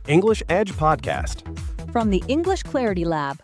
English Edge podcast. From the English Clarity Lab.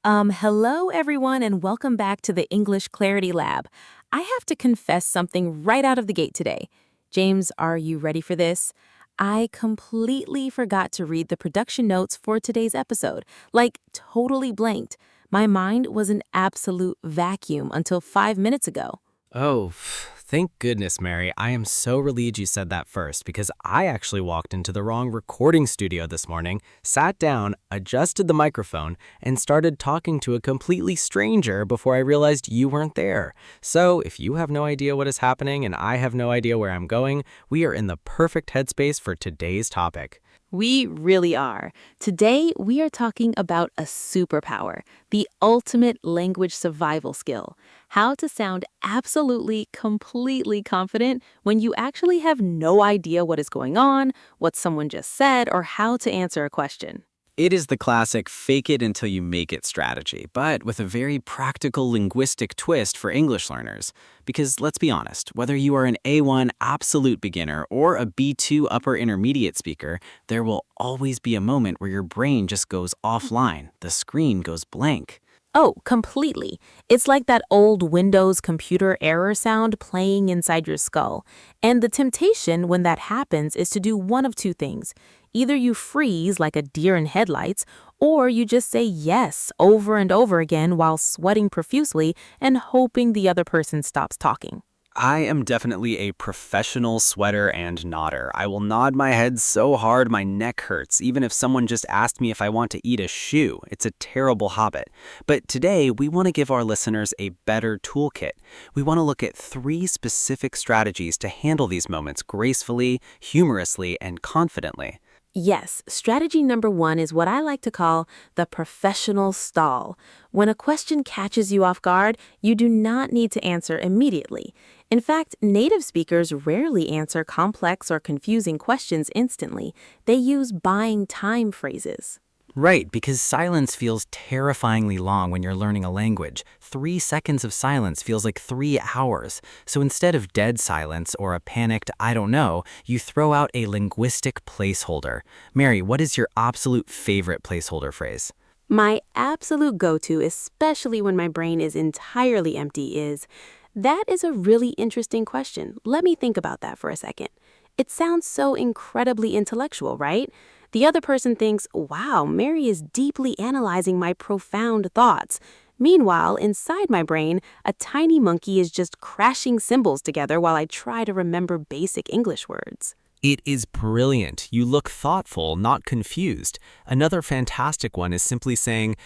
Hello everyone and welcome back to the English Clarity Lab. I have to confess something right out of the gate today. James, are you ready for this? I completely forgot to read the production notes for today's episode. Like, totally blanked. My mind was an absolute vacuum until 5 minutes ago. Oh, thank goodness, Mary. I am so relieved you said that first because I actually walked into the wrong recording studio this morning, sat down, adjusted the microphone, and started talking to a completely stranger before I realized you weren't there. So if you have no idea what is happening and I have no idea where I'm going, we are in the perfect headspace for today's topic. We really are. Today, we are talking about a superpower, the ultimate language survival skill. How to sound absolutely, completely confident when you actually have no idea what is going on, what someone just said, or how to answer a question. It is the classic fake it until you make it strategy, but with a very practical linguistic twist for English learners. Because let's be honest, whether you are an A1 absolute beginner or a B2 upper intermediate speaker, there will always be a moment where your brain just goes offline. The screen goes blank. Oh, completely. It's like that old Windows computer error sound playing inside your skull. And the temptation when that happens is to do one of two things. Either you freeze like a deer in headlights, or you just say yes over and over again while sweating profusely and hoping the other person stops talking. I am definitely a professional sweater and nodder. I will nod my head so hard my neck hurts, even if someone just asked me if I want to eat a shoe. It's a terrible habit. But today, we want to give our listeners a better toolkit. We want to look at 3 specific strategies to handle these moments gracefully, humorously, and confidently. Yes, strategy number 1 is what I like to call the professional stall. When a question catches you off guard, you do not need to answer immediately. In fact, native speakers rarely answer complex or confusing questions instantly. They use buying time phrases. Right, because silence feels terrifyingly long when you're learning a language. 3 seconds of silence feels like 3 hours. So instead of dead silence or a panicked I don't know, you throw out a linguistic placeholder. Mary, what is your absolute favorite placeholder phrase? My absolute go-to, especially when my brain is entirely empty, is, "That is a really interesting question. Let me think about that for a second." It sounds so incredibly intellectual, right? The other person thinks, wow, Mary is deeply analyzing my profound thoughts. Meanwhile, inside my brain, a tiny monkey is just crashing symbols together while I try to remember basic English words. It is brilliant. You look thoughtful, not confused. Another fantastic one is simply saying,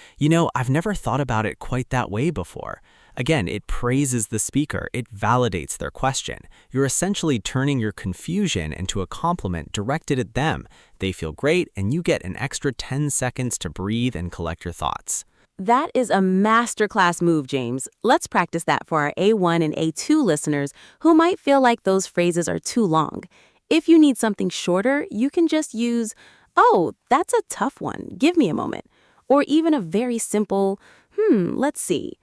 I've never thought about it quite that way before. Again, it praises the speaker. It validates their question. You're essentially turning your confusion into a compliment directed at them. They feel great, and you get an extra 10 seconds to breathe and collect your thoughts. That is a masterclass move, James. Let's practice that for our A1 and A2 listeners who might feel like those phrases are too long. If you need something shorter, you can just use, "Oh, that's a tough one. Give me a moment." Or even a very simple, let's see."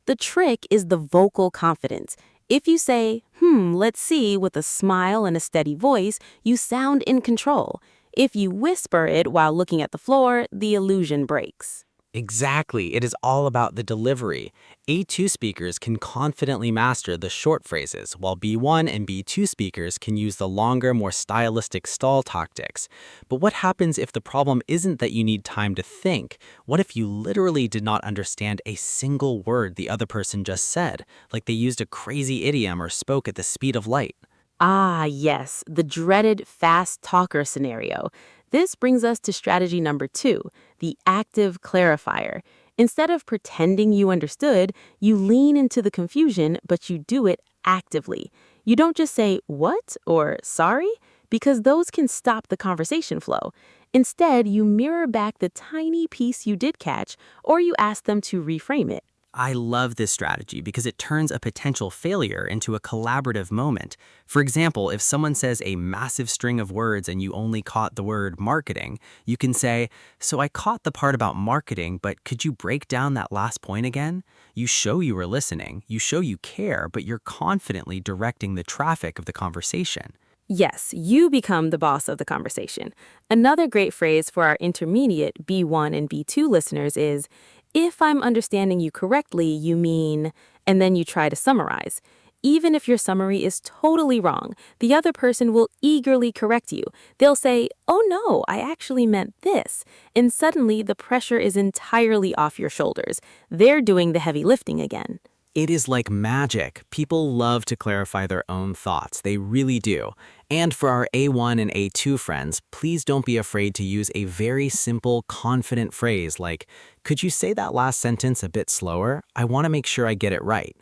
The trick is the vocal confidence. If you say, let's see, with a smile and a steady voice, you sound in control. If you whisper it while looking at the floor, the illusion breaks. Exactly. It is all about the delivery. A2 speakers can confidently master the short phrases, while B1 and B2 speakers can use the longer, more stylistic stall tactics. But what happens if the problem isn't that you need time to think? What if you literally did not understand a single word the other person just said, like they used a crazy idiom or spoke at the speed of light? Ah, yes, the dreaded fast talker scenario. This brings us to strategy number 2, the active clarifier. Instead of pretending you understood, you lean into the confusion, but you do it actively. You don't just say, "What?" or "Sorry?" because those can stop the conversation flow. Instead, you mirror back the tiny piece you did catch, or you ask them to reframe it. I love this strategy because it turns a potential failure into a collaborative moment. For example, if someone says a massive string of words and you only caught the word marketing, you can say, "So I caught the part about marketing, but could you break down that last point again?" You show you were listening, you show you care, but you're confidently directing the traffic of the conversation. Yes, you become the boss of the conversation. Another great phrase for our intermediate B1 and B2 listeners is, if I'm understanding you correctly, you mean, and then you try to summarize. Even if your summary is totally wrong, the other person will eagerly correct you. They'll say, oh no, I actually meant this. And suddenly the pressure is entirely off your shoulders. They're doing the heavy lifting again. It is like magic. People love to clarify their own thoughts. They really do. And for our A1 and A2 friends, please don't be afraid to use a very simple, confident phrase like, could you say that last sentence a bit slower? I want to make sure I get it right.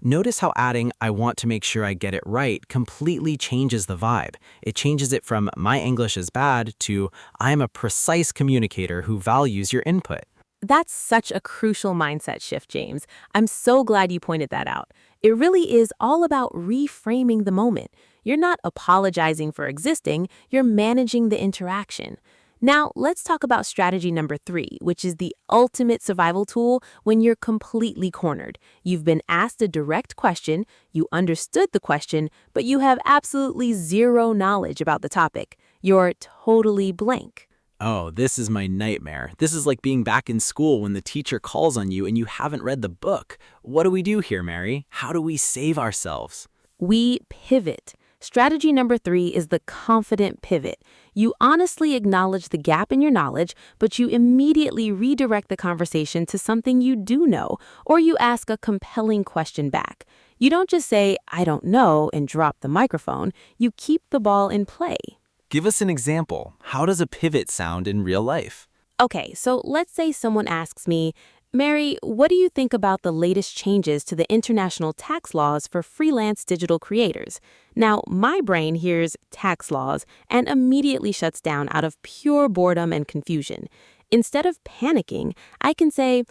Notice how adding, I want to make sure I get it right, completely changes the vibe. It changes it from, my English is bad, to, I am a precise communicator who values your input. That's such a crucial mindset shift, James. I'm so glad you pointed that out. It really is all about reframing the moment. You're not apologizing for existing, you're managing the interaction. Now, let's talk about strategy number 3, which is the ultimate survival tool when you're completely cornered. You've been asked a direct question, you understood the question, but you have absolutely zero knowledge about the topic. You're totally blank. Oh, this is my nightmare. This is like being back in school when the teacher calls on you and you haven't read the book. What do we do here, Mary? How do we save ourselves? We pivot. Strategy number 3 is the confident pivot. You honestly acknowledge the gap in your knowledge, but you immediately redirect the conversation to something you do know, or you ask a compelling question back. You don't just say, I don't know, and drop the microphone. You keep the ball in play. Give us an example. How does a pivot sound in real life? Okay, so let's say someone asks me, Mary, what do you think about the latest changes to the international tax laws for freelance digital creators? Now, my brain hears tax laws and immediately shuts down out of pure boredom and confusion. Instead of panicking, I can say,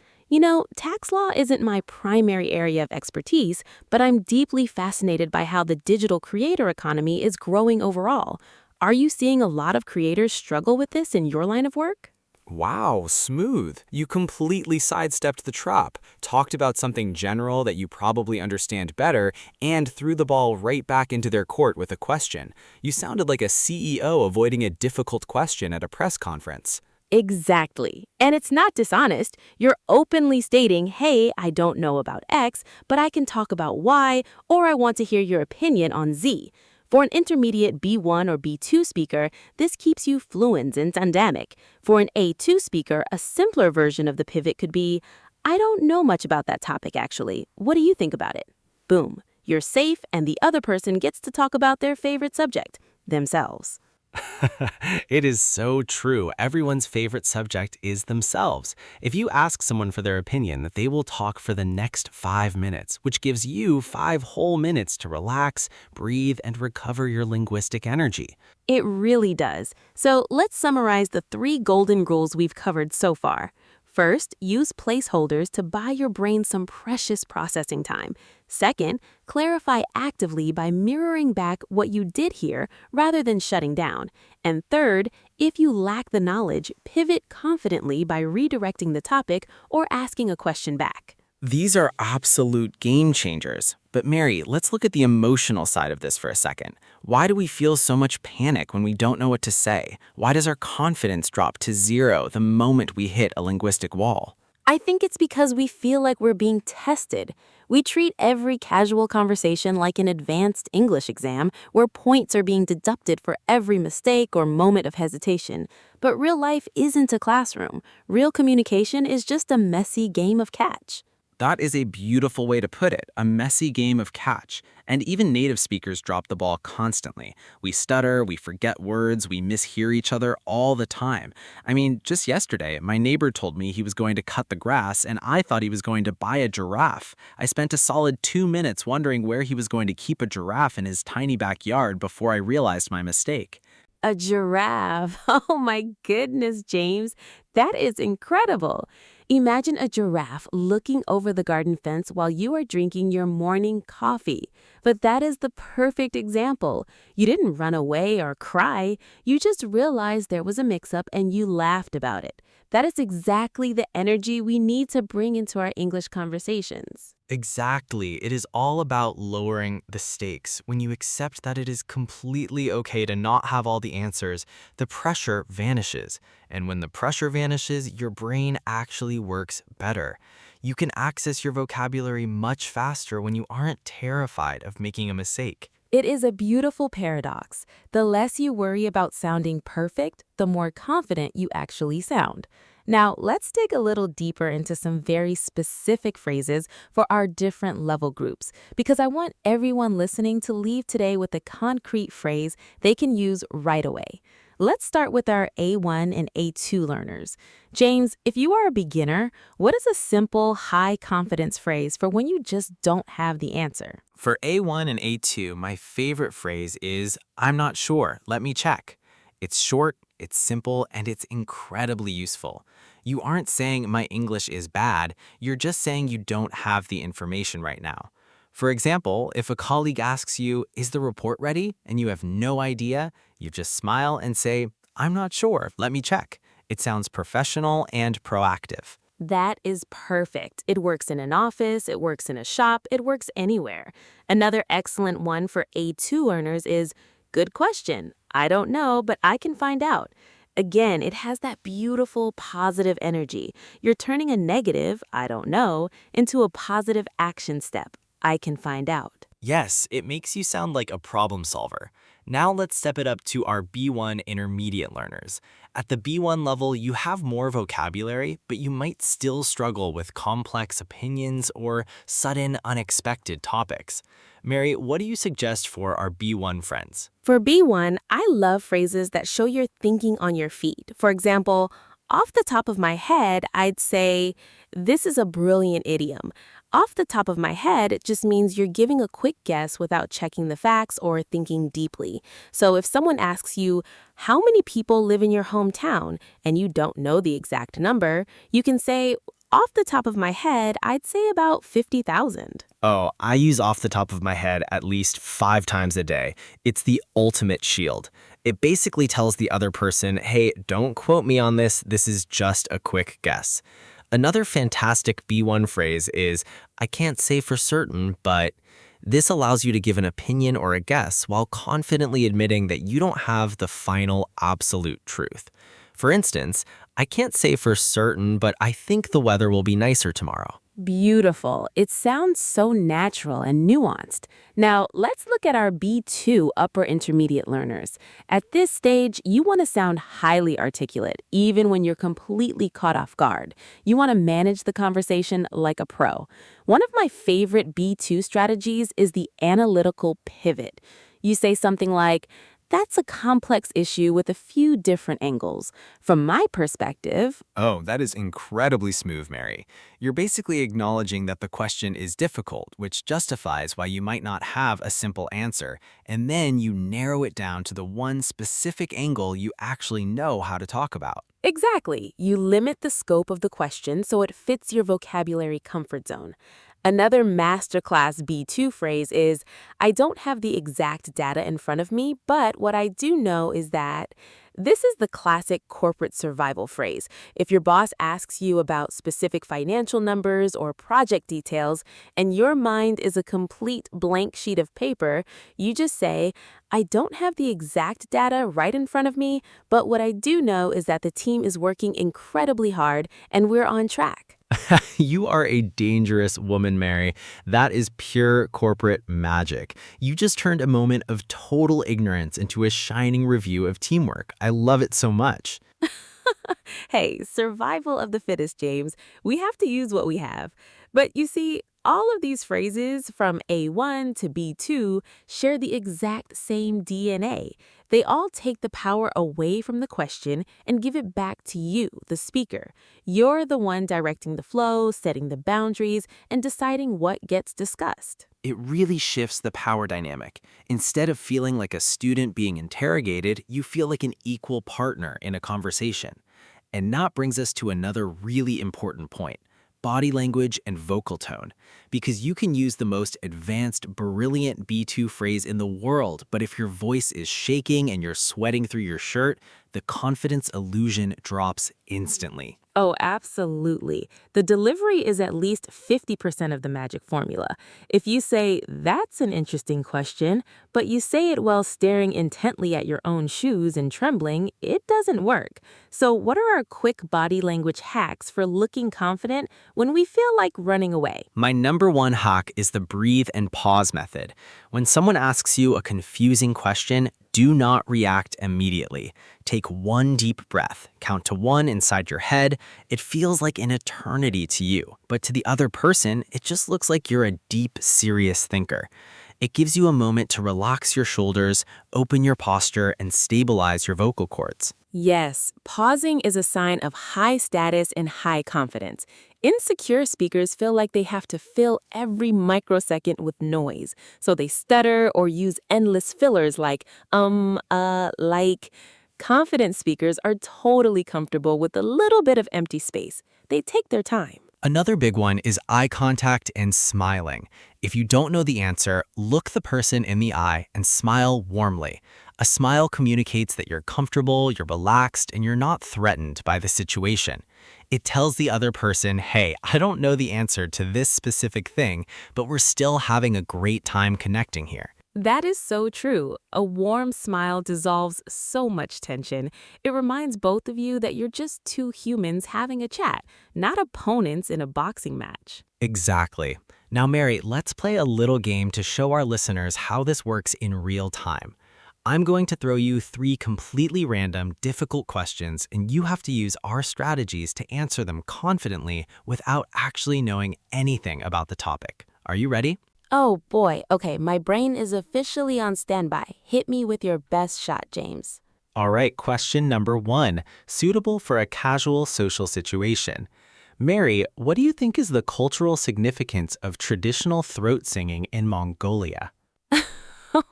tax law isn't my primary area of expertise, but I'm deeply fascinated by how the digital creator economy is growing overall. Are you seeing a lot of creators struggle with this in your line of work? Wow, smooth. You completely sidestepped the trap, talked about something general that you probably understand better, and threw the ball right back into their court with a question. You sounded like a CEO avoiding a difficult question at a press conference. Exactly. And it's not dishonest. You're openly stating, hey, I don't know about X, but I can talk about Y, or I want to hear your opinion on Z. For an intermediate B1 or B2 speaker, this keeps you fluent and dynamic. For an A2 speaker, a simpler version of the pivot could be, I don't know much about that topic actually. What do you think about it? Boom. You're safe and the other person gets to talk about their favorite subject, themselves. It is so true. Everyone's favorite subject is themselves. If you ask someone for their opinion, they will talk for the next 5 minutes, which gives you 5 whole minutes to relax, breathe, and recover your linguistic energy. It really does. So let's summarize the 3 golden rules we've covered so far. First, use placeholders to buy your brain some precious processing time. Second, clarify actively by mirroring back what you did hear rather than shutting down. And third, if you lack the knowledge, pivot confidently by redirecting the topic or asking a question back. These are absolute game changers. But Mary, let's look at the emotional side of this for a second. Why do we feel so much panic when we don't know what to say? Why does our confidence drop to 0 the moment we hit a linguistic wall? I think it's because we feel like we're being tested. We treat every casual conversation like an advanced English exam where points are being deducted for every mistake or moment of hesitation. But real life isn't a classroom. Real communication is just a messy game of catch. That is a beautiful way to put it, a messy game of catch. And even native speakers drop the ball constantly. We stutter, we forget words, we mishear each other all the time. I mean, just yesterday, my neighbor told me he was going to cut the grass, and I thought he was going to buy a giraffe. I spent a solid 2 minutes wondering where he was going to keep a giraffe in his tiny backyard before I realized my mistake. A giraffe. Oh my goodness, James. That is incredible. Imagine a giraffe looking over the garden fence while you are drinking your morning coffee. But that is the perfect example. You didn't run away or cry. You just realized there was a mix-up and you laughed about it. That is exactly the energy we need to bring into our English conversations. Exactly. It is all about lowering the stakes. When you accept that it is completely okay to not have all the answers, the pressure vanishes. And when the pressure vanishes, your brain actually works better. You can access your vocabulary much faster when you aren't terrified of making a mistake. It is a beautiful paradox. The less you worry about sounding perfect, the more confident you actually sound. Now, let's dig a little deeper into some very specific phrases for our different level groups, because I want everyone listening to leave today with a concrete phrase they can use right away. Let's start with our A1 and A2 learners. James, if you are a beginner, what is a simple, high-confidence phrase for when you just don't have the answer? For A1 and A2, my favorite phrase is, "I'm not sure, let me check." It's short, it's simple, and it's incredibly useful. You aren't saying my English is bad, you're just saying you don't have the information right now. For example, if a colleague asks you, "Is the report ready?" and you have no idea, you just smile and say, "I'm not sure, let me check." It sounds professional and proactive. That is perfect. It works in an office, it works in a shop, it works anywhere. Another excellent one for A2 learners is, good question. I don't know, but I can find out. Again, it has that beautiful positive energy. You're turning a negative, I don't know, into a positive action step. I can find out. Yes, it makes you sound like a problem solver. Now let's step it up to our B1 intermediate learners. At the B1 level, you have more vocabulary, but you might still struggle with complex opinions or sudden, unexpected topics. Mary, what do you suggest for our B1 friends? For B1, I love phrases that show you're thinking on your feet. For example, off the top of my head, I'd say, this is a brilliant idiom. Off the top of my head, it just means you're giving a quick guess without checking the facts or thinking deeply. So if someone asks you, how many people live in your hometown, and you don't know the exact number, you can say, off the top of my head, I'd say about 50,000. Oh, I use off the top of my head at least 5 times a day. It's the ultimate shield. It basically tells the other person, hey, don't quote me on this is just a quick guess. Another fantastic B1 phrase is, I can't say for certain, but this allows you to give an opinion or a guess while confidently admitting that you don't have the final absolute truth. For instance, I can't say for certain, but I think the weather will be nicer tomorrow. Beautiful. It sounds so natural and nuanced. Now, let's look at our B2 upper intermediate learners. At this stage, you want to sound highly articulate, even when you're completely caught off guard. You want to manage the conversation like a pro. One of my favorite B2 strategies is the analytical pivot. You say something like, that's a complex issue with a few different angles. From my perspective, Oh, that is incredibly smooth, Mary. You're basically acknowledging that the question is difficult, which justifies why you might not have a simple answer, and then you narrow it down to the one specific angle you actually know how to talk about. exactly, you limit the scope of the question so it fits your vocabulary comfort zone. Another masterclass B2 phrase is, I don't have the exact data in front of me, but what I do know is that. This is the classic corporate survival phrase. If your boss asks you about specific financial numbers or project details, and your mind is a complete blank sheet of paper, you just say, I don't have the exact data right in front of me, but what I do know is that the team is working incredibly hard and we're on track. You are a dangerous woman, Mary. That is pure corporate magic. You just turned a moment of total ignorance into a shining review of teamwork. I love it so much. Hey, survival of the fittest, James. We have to use what we have. But you see, all of these phrases from A1 to B2 share the exact same DNA. They all take the power away from the question and give it back to you, the speaker. You're the one directing the flow, setting the boundaries, and deciding what gets discussed. It really shifts the power dynamic. Instead of feeling like a student being interrogated, you feel like an equal partner in a conversation. And that brings us to another really important point, body language and vocal tone. Because you can use the most advanced, brilliant B2 phrase in the world, but if your voice is shaking and you're sweating through your shirt, the confidence illusion drops instantly. Oh, absolutely. The delivery is at least 50% of the magic formula. If you say, "That's an interesting question," but you say it while staring intently at your own shoes and trembling, it doesn't work. So, what are our quick body language hacks for looking confident when we feel like running away? My number one hack is the breathe and pause method. When someone asks you a confusing question, do not react immediately. Take one deep breath, count to 1 inside your head. It feels like an eternity to you, but to the other person, it just looks like you're a deep, serious thinker. It gives you a moment to relax your shoulders, open your posture, and stabilize your vocal cords. Yes, pausing is a sign of high status and high confidence. Insecure speakers feel like they have to fill every microsecond with noise, so they stutter or use endless fillers like, like. Confident speakers are totally comfortable with a little bit of empty space. They take their time. Another big one is eye contact and smiling. If you don't know the answer, look the person in the eye and smile warmly. A smile communicates that you're comfortable, you're relaxed, and you're not threatened by the situation. It tells the other person, hey, I don't know the answer to this specific thing, but we're still having a great time connecting here. That is so true. A warm smile dissolves so much tension. It reminds both of you that you're just two humans having a chat, not opponents in a boxing match. Exactly. Now, Mary, let's play a little game to show our listeners how this works in real time. I'm going to throw you 3 completely random, difficult questions, and you have to use our strategies to answer them confidently without actually knowing anything about the topic. Are you ready? Oh boy, okay, my brain is officially on standby. Hit me with your best shot, James. All right, question number 1, suitable for a casual social situation. Mary, what do you think is the cultural significance of traditional throat singing in Mongolia?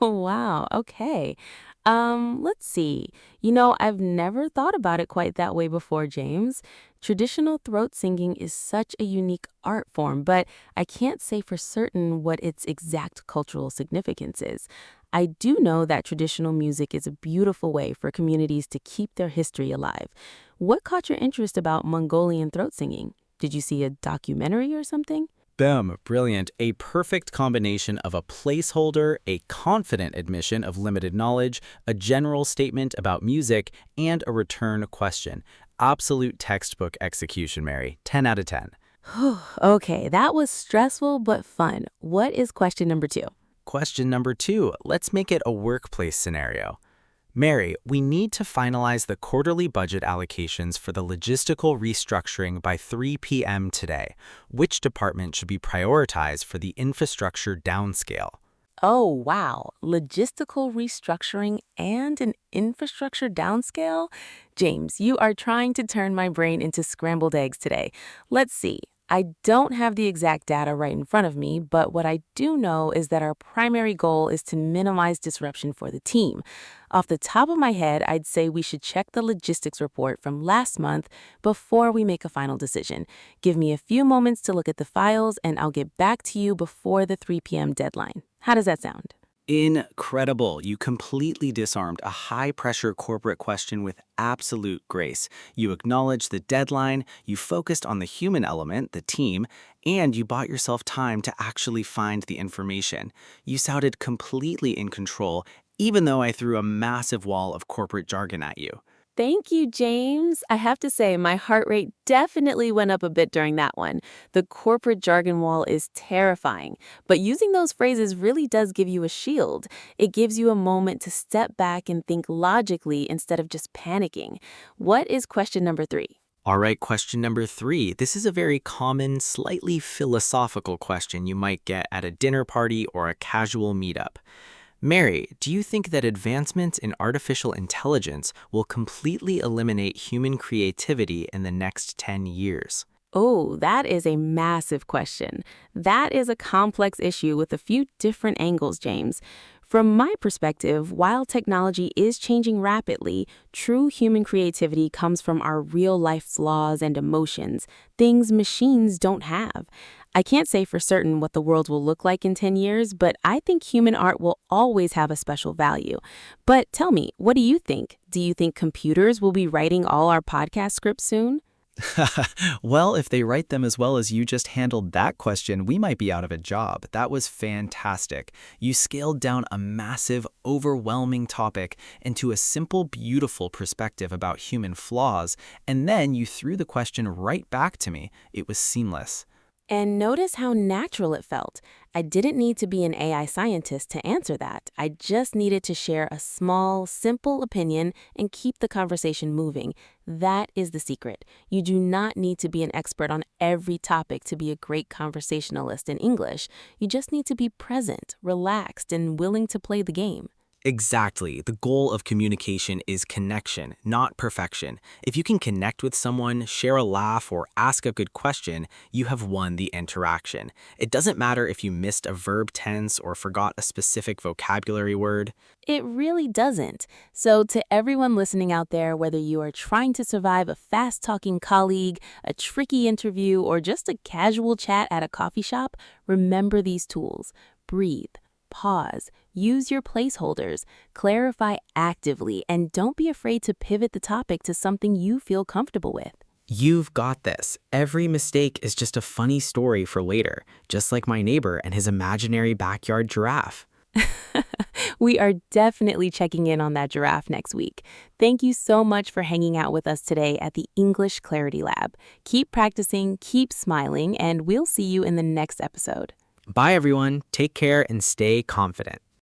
Oh, wow, okay. Let's see. I've never thought about it quite that way before, James. Traditional throat singing is such a unique art form, but I can't say for certain what its exact cultural significance is. I do know that traditional music is a beautiful way for communities to keep their history alive. What caught your interest about Mongolian throat singing? Did you see a documentary or something? Boom, brilliant. A perfect combination of a placeholder, a confident admission of limited knowledge, a general statement about music, and a return question. Absolute textbook execution, Mary. 10 out of 10. Okay, that was stressful but fun. What is question number 2? Question number 2. Let's make it a workplace scenario. Mary, we need to finalize the quarterly budget allocations for the logistical restructuring by 3 p.m. today. Which department should be prioritized for the infrastructure downscale? Oh, wow. Logistical restructuring and an infrastructure downscale? James, you are trying to turn my brain into scrambled eggs today. Let's see. I don't have the exact data right in front of me, but what I do know is that our primary goal is to minimize disruption for the team. Off the top of my head, I'd say we should check the logistics report from last month before we make a final decision. Give me a few moments to look at the files, and I'll get back to you before the 3 p.m. deadline. How does that sound? Incredible. You completely disarmed a high-pressure corporate question with absolute grace. You acknowledged the deadline, you focused on the human element, the team, and you bought yourself time to actually find the information. You sounded completely in control, even though I threw a massive wall of corporate jargon at you. Thank you, James. I have to say, my heart rate definitely went up a bit during that one. The corporate jargon wall is terrifying, but using those phrases really does give you a shield. It gives you a moment to step back and think logically instead of just panicking. What is question number 3? All right, question number 3. This is a very common, slightly philosophical question you might get at a dinner party or a casual meetup. Mary, do you think that advancements in artificial intelligence will completely eliminate human creativity in the next 10 years? Oh, that is a massive question. That is a complex issue with a few different angles, James. From my perspective, while technology is changing rapidly, true human creativity comes from our real-life flaws and emotions, things machines don't have. I can't say for certain what the world will look like in 10 years, but I think human art will always have a special value. But tell me, what do you think? Do you think computers will be writing all our podcast scripts soon? Well, if they write them as well as you just handled that question, we might be out of a job. That was fantastic. You scaled down a massive, overwhelming topic into a simple, beautiful perspective about human flaws, and then you threw the question right back to me. It was seamless. And notice how natural it felt. I didn't need to be an AI scientist to answer that. I just needed to share a small, simple opinion and keep the conversation moving. That is the secret. You do not need to be an expert on every topic to be a great conversationalist in English. You just need to be present, relaxed, and willing to play the game. Exactly. The goal of communication is connection, not perfection. If you can connect with someone, share a laugh, or ask a good question, you have won the interaction. It doesn't matter if you missed a verb tense or forgot a specific vocabulary word. It really doesn't. So, to everyone listening out there, whether you are trying to survive a fast talking colleague, a tricky interview, or just a casual chat at a coffee shop, remember these tools. Breathe, pause, use your placeholders, clarify actively, and don't be afraid to pivot the topic to something you feel comfortable with. You've got this. Every mistake is just a funny story for later, just like my neighbor and his imaginary backyard giraffe. We are definitely checking in on that giraffe next week. Thank you so much for hanging out with us today at the English Clarity Lab. Keep practicing, keep smiling, and we'll see you in the next episode. Bye, everyone. Take care and stay confident.